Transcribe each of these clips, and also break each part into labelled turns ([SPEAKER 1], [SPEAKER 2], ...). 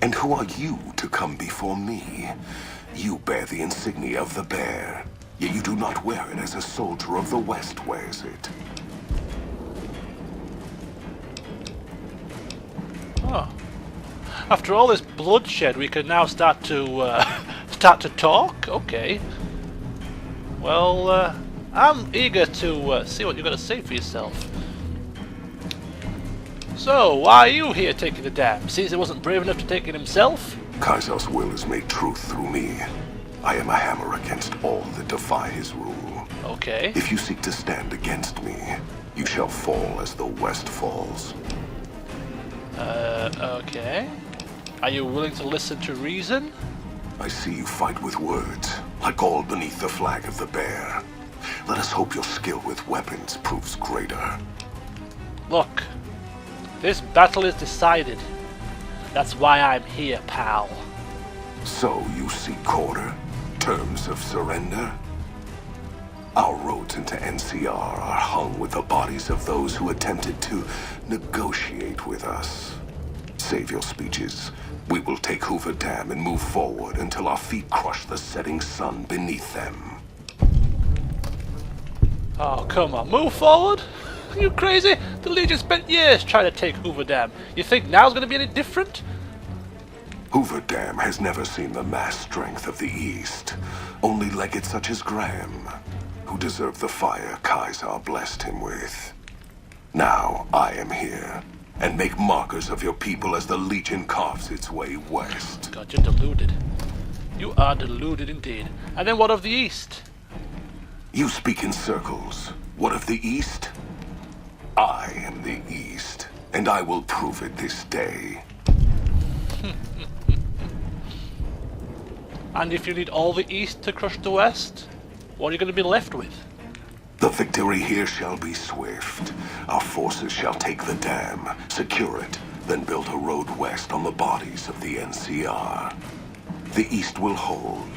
[SPEAKER 1] And who are you to come before me? You bear the insignia of the bear, yet you do not wear it as a soldier of the West wears it.
[SPEAKER 2] Oh. After all this bloodshed, we can now start to talk? Okay. Well, I'm eager to see what you're going to say for yourself. So, why are you here taking the dam? Caesar wasn't brave enough to take it himself?
[SPEAKER 1] Caesar's will is made truth through me. I am a hammer against all that defy his rule.
[SPEAKER 2] Okay.
[SPEAKER 1] If you seek to stand against me, you shall fall as the West falls.
[SPEAKER 2] Okay. Are you willing to listen to reason?
[SPEAKER 1] I see you fight with words, like all beneath the flag of the bear. Let us hope your skill with weapons proves greater.
[SPEAKER 2] Look, this battle is decided. That's why I'm here, pal.
[SPEAKER 1] So you seek quarter? Terms of surrender? Our roads into NCR are hung with the bodies of those who attempted to negotiate with us. Save your speeches. We will take Hoover Dam and move forward until our feet crush the setting sun beneath them.
[SPEAKER 2] Oh, come on, move forward? Are you crazy? The Legion spent years trying to take Hoover Dam. You think now's going to be any different?
[SPEAKER 1] Hoover Dam has never seen the mass strength of the East. Only legates such as Graham, who deserve the fire Caesar blessed him with. Now I am here, and make markers of your people as the Legion carves its way west.
[SPEAKER 2] God, you're deluded. You are deluded indeed. And then what of the East?
[SPEAKER 1] You speak in circles. What of the East? I am the East, and I will prove it this day.
[SPEAKER 2] And if you need all the East to crush the West, what are you going to be left with?
[SPEAKER 1] The victory here shall be swift. Our forces shall take the dam, secure it, then build a road west on the bodies of the NCR. The East will hold.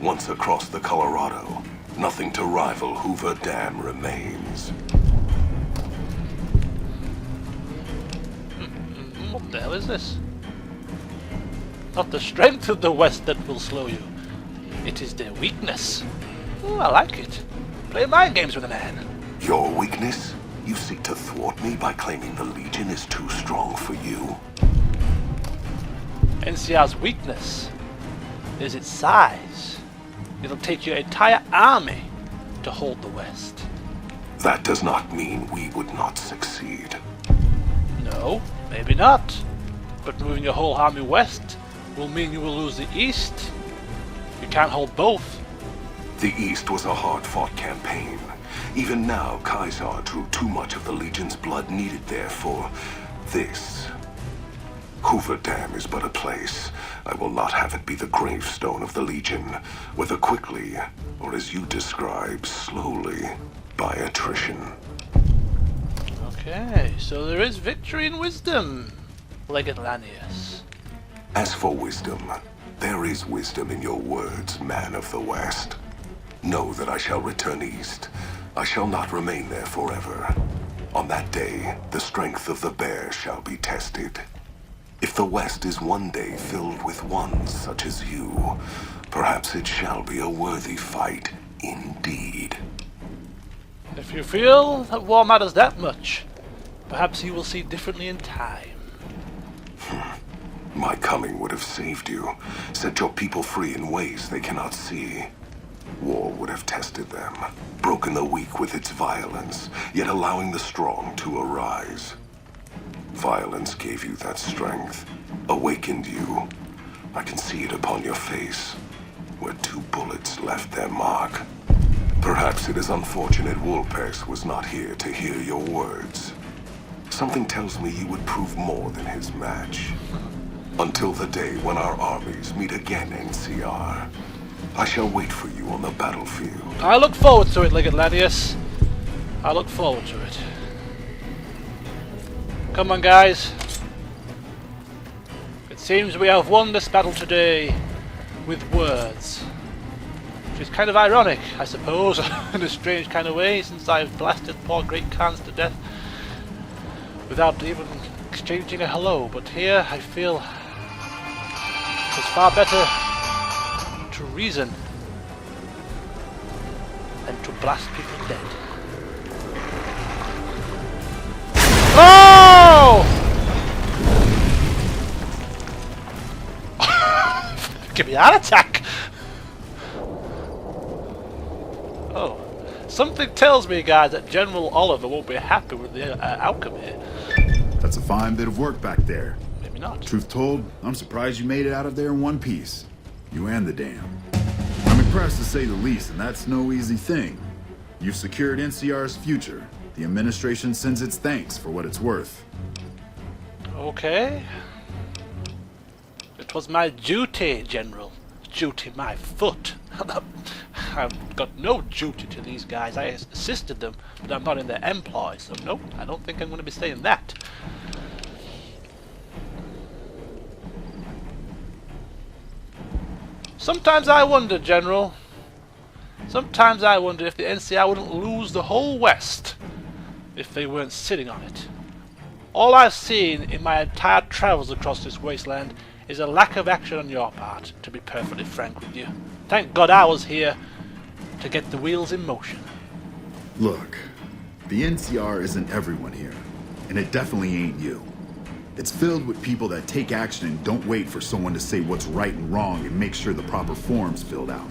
[SPEAKER 1] Once across the Colorado, nothing to rival Hoover Dam remains.
[SPEAKER 2] What the hell is this? Not the strength of the West that will slow you. It is their weakness. Oh, I like it. Play mind games with a man.
[SPEAKER 1] Your weakness? You seek to thwart me by claiming the Legion is too strong for you?
[SPEAKER 2] NCR's weakness is its size. It'll take your entire army to hold the West.
[SPEAKER 1] That does not mean we would not succeed.
[SPEAKER 2] No, maybe not. But moving your whole army west will mean you will lose the East. You can't hold both.
[SPEAKER 1] The East was a hard-fought campaign. Even now, Caesar drew too much of the Legion's blood needed there for this. Hoover Dam is but a place. I will not have it be the gravestone of the Legion, whether quickly, or as you describe, slowly, by attrition.
[SPEAKER 2] Okay, so there is victory in wisdom, Legate Lanius.
[SPEAKER 1] As for wisdom, there is wisdom in your words, man of the West. Know that I shall return east. I shall not remain there forever. On that day, the strength of the bear shall be tested. If the West is one day filled with ones such as you, perhaps it shall be a worthy fight indeed.
[SPEAKER 2] If you feel that war matters that much, perhaps you will see differently in time.
[SPEAKER 1] My coming would have saved you, set your people free in ways they cannot see. War would have tested them, broken the weak with its violence, yet allowing the strong to arise. Violence gave you that strength, awakened you. I can see it upon your face, where 2 bullets left their mark. Perhaps it is unfortunate Wolpers was not here to hear your words. Something tells me you would prove more than his match. Until the day when our armies meet again, NCR. I shall wait for you on the battlefield.
[SPEAKER 2] I look forward to it, Legate Lanius. I look forward to it. Come on, guys. It seems we have won this battle today with words. Which is kind of ironic, I suppose, in a strange kind of way, since I've blasted poor Great Khans to death without even exchanging a hello. But here I feel It's far better to reason than to blast people dead. Oh! Give me a heart attack! Oh. Something tells me, guys, that General Oliver won't be happy with the outcome here.
[SPEAKER 3] That's a fine bit of work back there.
[SPEAKER 2] Maybe not.
[SPEAKER 3] Truth told, I'm surprised you made it out of there in one piece. You and the dam. I'm impressed to say the least, and that's no easy thing. You've secured NCR's future. The administration sends its thanks for what it's worth.
[SPEAKER 2] Okay. It was my duty, General. Duty my foot. I've got no duty to these guys. I assisted them, but I'm not in their employ, so nope, I don't think I'm going to be saying that. Sometimes I wonder, General. Sometimes I wonder if the NCR wouldn't lose the whole West if they weren't sitting on it. All I've seen in my entire travels across this wasteland is a lack of action on your part, to be perfectly frank with you. Thank God I was here to get the wheels in motion.
[SPEAKER 3] Look, the NCR isn't everyone here, and it definitely ain't you. It's filled with people that take action and don't wait for someone to say what's right and wrong and make sure the proper form's filled out.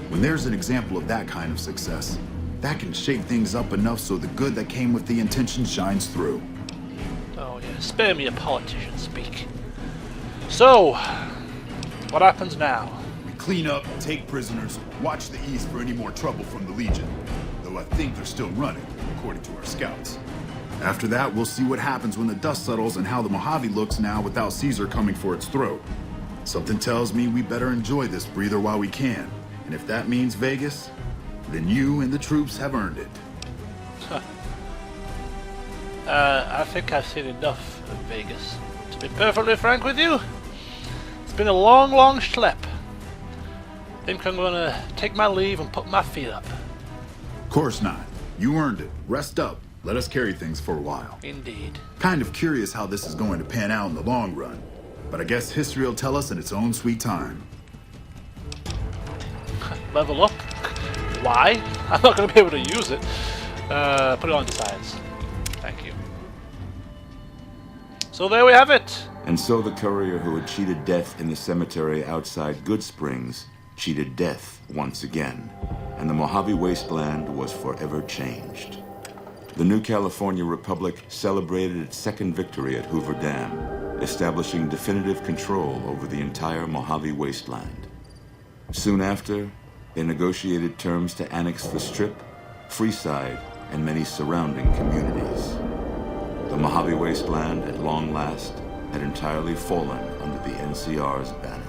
[SPEAKER 3] When there's an example of that kind of success, that can shake things up enough so the good that came with the intention shines through.
[SPEAKER 2] Oh yeah, spare me a politician speak. So, what happens now?
[SPEAKER 3] We clean up, take prisoners, watch the East for any more trouble from the Legion. Though I think they're still running, according to our scouts. After that, we'll see what happens when the dust settles and how the Mojave looks now without Caesar coming for its throat. Something tells me we better enjoy this breather while we can. And if that means Vegas, then you and the troops have earned it.
[SPEAKER 2] I think I've seen enough of Vegas. To be perfectly frank with you, it's been a long, long schlep. I think I'm gonna take my leave and put my feet up.
[SPEAKER 3] Of course not. You earned it. Rest up. Let us carry things for a while.
[SPEAKER 2] Indeed.
[SPEAKER 3] Kind of curious how this is going to pan out in the long run. But I guess history will tell us in its own sweet time.
[SPEAKER 2] Level up? Why? I'm not gonna be able to use it. Put it on to science. Thank you. So there we have it.
[SPEAKER 4] And so the courier who had cheated death in the cemetery outside Good Springs cheated death once again, and the Mojave Wasteland was forever changed. The new California Republic celebrated its second victory at Hoover Dam, establishing definitive control over the entire Mojave Wasteland. Soon after, they negotiated terms to annex the Strip, Freeside, and many surrounding communities. The Mojave Wasteland, at long last, had entirely fallen under the NCR's banner.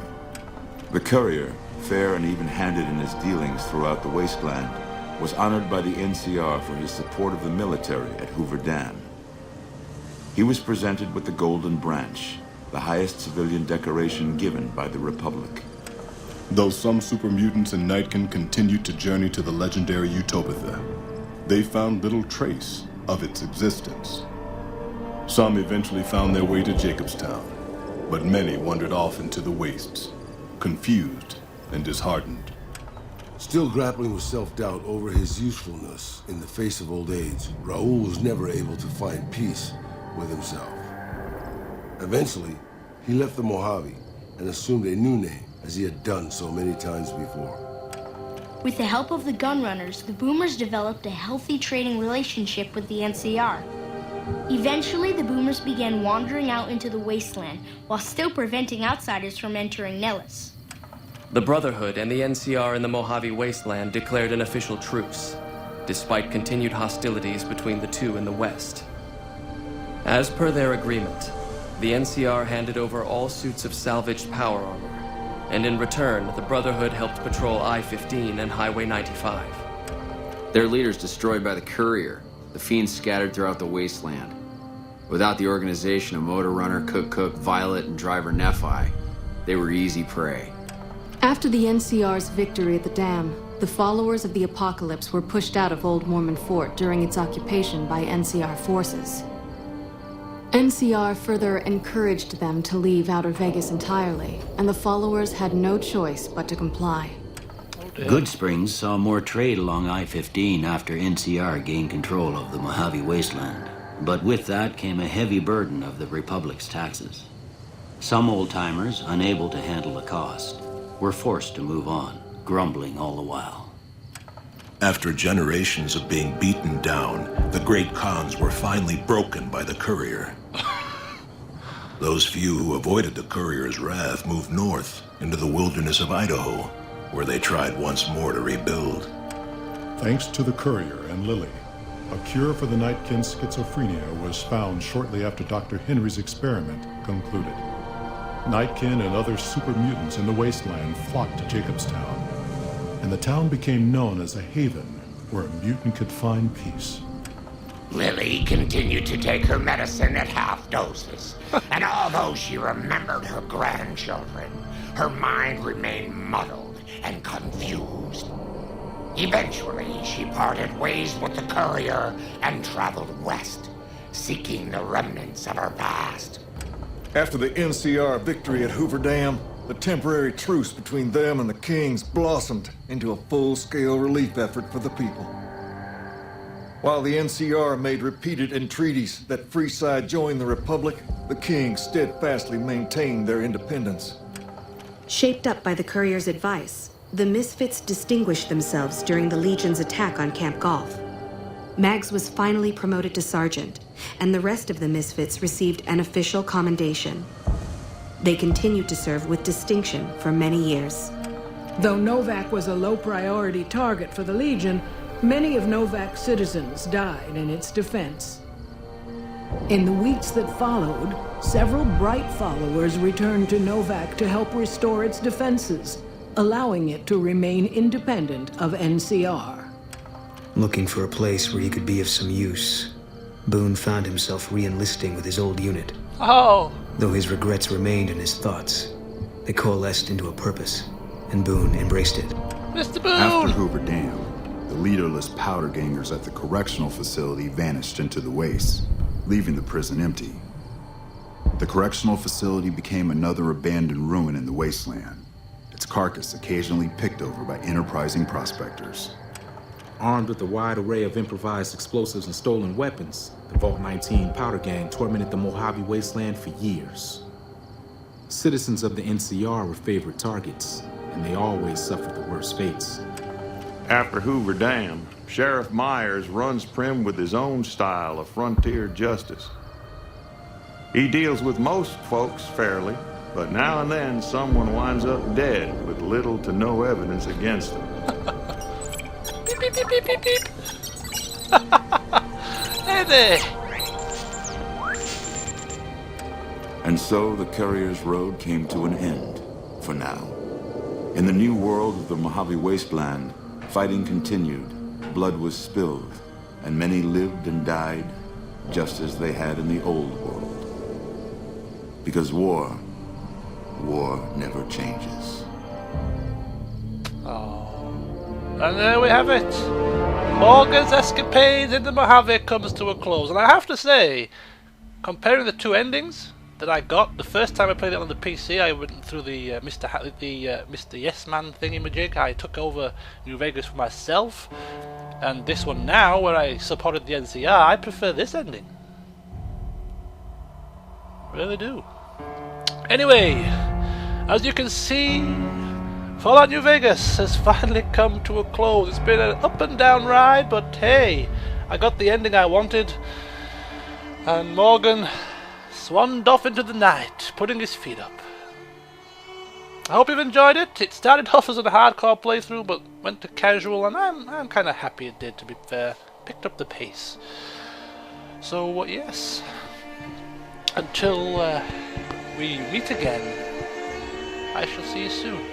[SPEAKER 4] The courier, fair and even-handed in his dealings throughout the wasteland, was honored by the NCR for his support of the military at Hoover Dam. He was presented with the Golden Branch, the highest civilian decoration given by the Republic.
[SPEAKER 1] Though some super mutants in Nightkin continued to journey to the legendary Utopia, they found little trace of its existence. Some eventually found their way to Jacobstown, but many wandered off into the wastes, confused and disheartened.
[SPEAKER 5] Still grappling with self-doubt over his usefulness in the face of old age, Raoul was never able to find peace with himself. Eventually, he left the Mojave and assumed a new name, as he had done so many times before.
[SPEAKER 6] With the help of the Gunrunners, the Boomers developed a healthy trading relationship with the NCR. Eventually, the Boomers began wandering out into the wasteland while still preventing outsiders from entering Nellis.
[SPEAKER 7] The Brotherhood and the NCR in the Mojave Wasteland declared an official truce, despite continued hostilities between the two in the West. As per their agreement, the NCR handed over all suits of salvaged power armor, and in return, the Brotherhood helped patrol I-15 and Highway 95.
[SPEAKER 8] Their leaders destroyed by the Courier, the fiends scattered throughout the wasteland. Without the organization of Motor Runner, Cook, Violet, and Driver Nephi, they were easy prey.
[SPEAKER 9] After the NCR's victory at the dam, the followers of the Apocalypse were pushed out of Old Mormon Fort during its occupation by NCR forces. NCR further encouraged them to leave Outer Vegas entirely, and the followers had no choice but to comply.
[SPEAKER 10] Goodsprings saw more trade along I-15 after NCR gained control of the Mojave Wasteland. But with that came a heavy burden of the Republic's taxes. Some old-timers, unable to handle the cost, were forced to move on, grumbling all the while.
[SPEAKER 11] After generations of being beaten down, the Great Khans were finally broken by the Courier. Those few who avoided the Courier's wrath moved north into the wilderness of Idaho, where they tried once more to rebuild.
[SPEAKER 12] Thanks to the Courier and Lily, a cure for the Nightkin's schizophrenia was found shortly after Dr. Henry's experiment concluded. Nightkin and other super mutants in the wasteland flocked to Jacobstown, and the town became known as a haven where a mutant could find peace.
[SPEAKER 13] Lily continued to take her medicine at half doses, and although she remembered her grandchildren, her mind remained muddled and confused. Eventually, she parted ways with the Courier and traveled west, seeking the remnants of her past.
[SPEAKER 14] After the NCR victory at Hoover Dam, the temporary truce between them and the Kings blossomed into a full-scale relief effort for the people. While the NCR made repeated entreaties that Freeside join the Republic, the Kings steadfastly maintained their independence.
[SPEAKER 15] Shaped up by the Courier's advice, the Misfits distinguished themselves during the Legion's attack on Camp Golf. Mags was finally promoted to sergeant, and the rest of the Misfits received an official commendation. They continued to serve with distinction for many years.
[SPEAKER 16] Though Novak was a low-priority target for the Legion, many of Novak's citizens died in its defense. In the weeks that followed, several Bright followers returned to Novak to help restore its defenses, allowing it to remain independent of NCR.
[SPEAKER 17] Looking for a place where he could be of some use, Boone found himself re-enlisting with his old unit.
[SPEAKER 2] Oh!
[SPEAKER 17] Though his regrets remained in his thoughts, they coalesced into a purpose, and Boone embraced it.
[SPEAKER 2] Mr. Boone!
[SPEAKER 3] After Hoover Dam, the leaderless powder gangers at the correctional facility vanished into the wastes, leaving the prison empty. The correctional facility became another abandoned ruin in the wasteland, its carcass occasionally picked over by enterprising prospectors.
[SPEAKER 18] Armed with a wide array of improvised explosives and stolen weapons, the Vault 19 powder gang tormented the Mojave Wasteland for years. Citizens of the NCR were favorite targets, and they always suffered the worst fates.
[SPEAKER 19] After Hoover Dam, Sheriff Myers runs Primm with his own style of frontier justice. He deals with most folks fairly, but now and then someone winds up dead with little to no evidence against them.
[SPEAKER 2] Beep, beep, beep, beep, beep. Hey there!
[SPEAKER 4] And so the Courier's road came to an end, for now. In the new world of the Mojave Wasteland, fighting continued, blood was spilled, and many lived and died just as they had in the old world. Because war never changes.
[SPEAKER 2] Oh. And there we have it. Morgan's escapades in the Mojave comes to a close. And I have to say, comparing the two endings that I got, the first time I played it on the PC, I went through the Mr. Yes Man thingy-majig. I took over New Vegas for myself. And this one now, where I supported the NCR, I prefer this ending. Really do. Anyway, as you can see, Fallout New Vegas has finally come to a close. It's been an up and down ride, but hey, I got the ending I wanted. And Morgan swanned off into the night, putting his feet up. I hope you've enjoyed it. It started off as a hardcore playthrough, but went to casual, and I'm kind of happy it did, to be fair. Picked up the pace. So, yes. Until we meet again, I shall see you soon.